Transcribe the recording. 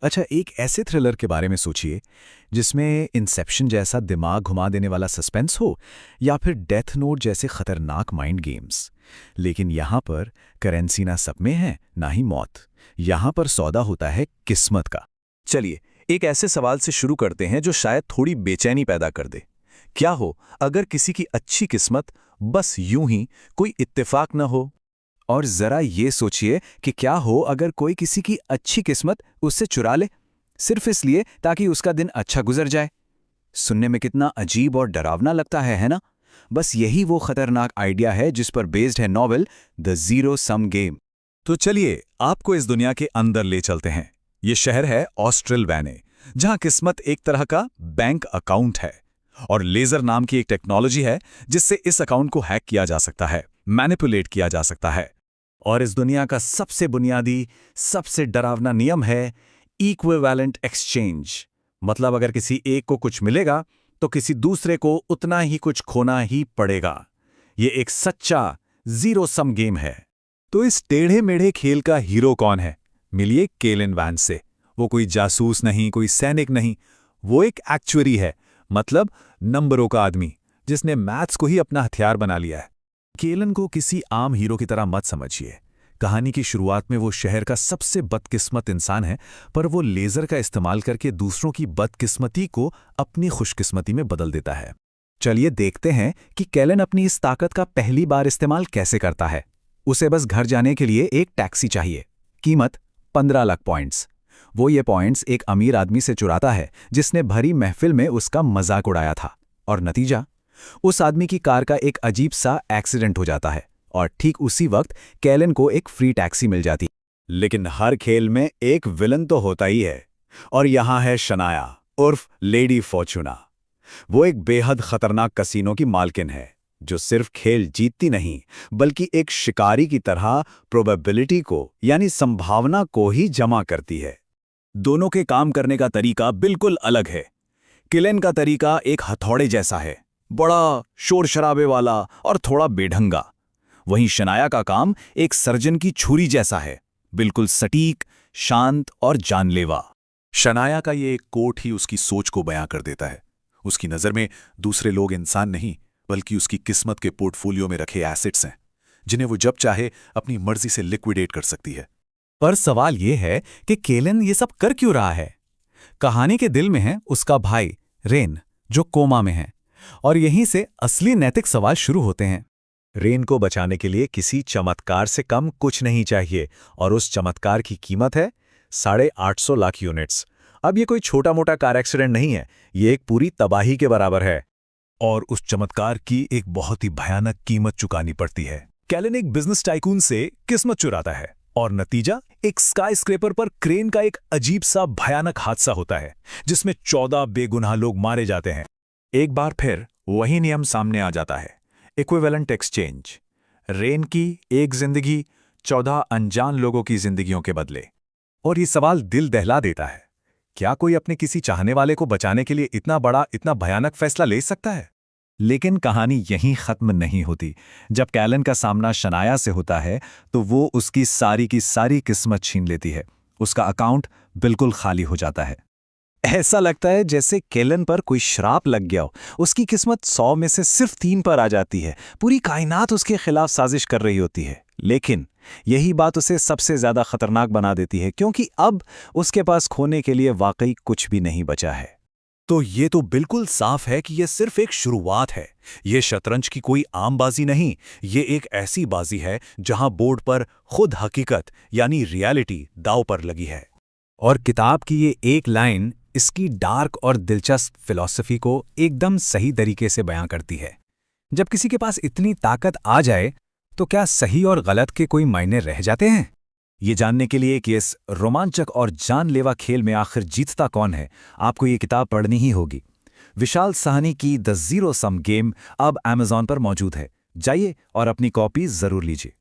अच्छा, एक ऐसे थ्रिलर के बारे में सोचिए जिसमें इंसेप्शन जैसा दिमाग घुमा देने वाला सस्पेंस हो या फिर डेथ नोट जैसे खतरनाक माइंड गेम्स। लेकिन यहाँ पर करेंसी ना सब में है ना ही मौत। यहाँ पर सौदा होता है किस्मत का। चलिए, एक ऐसे सवाल से शुरू करते हैं जो शायद थोड़ी बेचैनी पैदा कर दे। क्या हो अगर किसी की अच्छी किस्मत बस यूं ही कोई इत्तेफाक न हो? और जरा ये सोचिए कि क्या हो अगर कोई किसी की अच्छी किस्मत उससे चुरा ले, सिर्फ इसलिए ताकि उसका दिन अच्छा गुजर जाए। सुनने में कितना अजीब और डरावना लगता है ना? बस यही वो खतरनाक आइडिया है जिस पर बेस्ड है novel the zero sum game. तो चलिए, आपको इस दुनिया के अंदर ले चलते हैं। ये शहर है ऑस्ट्रेल वैने, जहां किस्मत एक तरह का बैंक अकाउंट है और लेजर नाम की एक टेक्नोलॉजी है जिससे इस अकाउंट को हैक किया जा सकता है, मैनिपुलेट किया जा सकता है। और इस दुनिया का सबसे बुनियादी, सबसे डरावना नियम है इक्विवेलेंट एक्सचेंज। मतलब अगर किसी एक को कुछ मिलेगा तो किसी दूसरे को उतना ही कुछ खोना ही पड़ेगा। ये एक सच्चा जीरो सम गेम है। तो इस टेढ़े मेढ़े खेल का हीरो कौन है? मिलिए केलन वैंस से। वो कोई जासूस नहीं, कोई सैनिक नहीं, वो एक एक्चुअरी है, मतलब नंबरों का आदमी, जिसने मैथ्स को ही अपना हथियार बना लिया है। केलन को किसी आम हीरो की तरह मत समझिए। कहानी की शुरुआत में वो शहर का सबसे बदकिस्मत इंसान है, पर वो लेजर का इस्तेमाल करके दूसरों की बदकिस्मती को अपनी खुशकिस्मती में बदल देता है। चलिए देखते हैं कि केलन अपनी इस ताकत का पहली बार इस्तेमाल कैसे करता है। उसे बस घर जाने के लिए एक टैक्सी चाहिए। कीमत 15 लाख पॉइंट्स। वो ये पॉइंट्स एक अमीर आदमी से चुराता है जिसने भरी महफिल में उसका मजाक उड़ाया था। और नतीजा, उस आदमी की कार का एक अजीब सा एक्सीडेंट हो जाता है और ठीक उसी वक्त केलन को एक फ्री टैक्सी मिल जाती। लेकिन हर खेल में एक विलन तो होता ही है, और यहां है शनाया उर्फ लेडी फॉर्चूना। वो एक बेहद खतरनाक कसीनो की मालकिन है जो सिर्फ खेल जीतती नहीं बल्कि एक शिकारी की तरह प्रोबेबिलिटी को यानी संभावना को ही जमा करती है। दोनों के काम करने का तरीका बिल्कुल अलग है। केलन का तरीका एक हथौड़े जैसा है, बड़ा, शोर शराबे वाला और थोड़ा बेढंगा। वहीं शनाया का काम एक सर्जन की छुरी जैसा है, बिल्कुल सटीक, शांत और जानलेवा। शनाया का ये एक कोट ही उसकी सोच को बयां कर देता है। उसकी नज़र में दूसरे लोग इंसान नहीं बल्कि उसकी किस्मत के पोर्टफोलियो में रखे एसेट्स हैं, जिन्हें वो जब चाहे अपनी मर्जी से लिक्विडेट कर सकती है। पर सवाल ये है कि केलन ये सब कर क्यों रहा है? कहानी के दिल में है उसका भाई रेन, जो कोमा में है, और यहीं से असली नैतिक सवाल शुरू होते हैं। रेन को बचाने के लिए किसी चमत्कार से कम कुछ नहीं चाहिए, और उस चमत्कार की कीमत है 850 लाख यूनिट्स। अब ये कोई छोटा मोटा कार एक्सीडेंट नहीं है, ये एक पूरी तबाही के बराबर है। और उस चमत्कार की एक बहुत ही भयानक कीमत चुकानी पड़ती है। केलन एक बिजनेस टाइकून से किस्मत चुराता है, और नतीजा एक स्काई स्क्रेपर पर क्रेन का एक अजीब सा भयानक हादसा होता है जिसमें 14 बेगुनाह लोग मारे जाते हैं। एक बार फिर वही नियम सामने आ जाता है, इक्विवेलेंट एक्सचेंज। रेन की एक जिंदगी 14 अनजान लोगों की जिंदगियों के बदले। और ये सवाल दिल दहला देता है, क्या कोई अपने किसी चाहने वाले को बचाने के लिए इतना बड़ा, इतना भयानक फैसला ले सकता है? लेकिन कहानी यहीं खत्म नहीं होती। जब केलन का सामना शनाया से होता है तो वो उसकी सारी की सारी किस्मत छीन लेती है। उसका अकाउंट बिल्कुल खाली हो जाता है। ऐसा लगता है जैसे केलन पर कोई श्राप लग गया हो। उसकी किस्मत 100 में से सिर्फ 3 पर आ जाती है। पूरी कायनात उसके खिलाफ साजिश कर रही होती है। लेकिन यही बात उसे सबसे ज्यादा खतरनाक बना देती है, क्योंकि अब उसके पास खोने के लिए वाकई कुछ भी नहीं बचा है। तो ये तो बिल्कुल साफ है कि यह सिर्फ एक शुरुआत है। ये शतरंज की कोई आम बाजी नहीं, ये एक ऐसी बाजी है जहां बोर्ड पर खुद हकीकत यानी रियलिटी दांव पर लगी है। और किताब की ये एक लाइन इसकी डार्क और दिलचस्प फिलॉसफी को एकदम सही तरीके से बयां करती है। जब किसी के पास इतनी ताकत आ जाए तो क्या सही और गलत के कोई मायने रह जाते हैं? ये जानने के लिए कि इस रोमांचक और जानलेवा खेल में आखिर जीतता कौन है, आपको ये किताब पढ़नी ही होगी। विशाल साहनी की द जीरो सम गेम अब Amazon पर मौजूद है। जाइए और अपनी कॉपी जरूर लीजिए।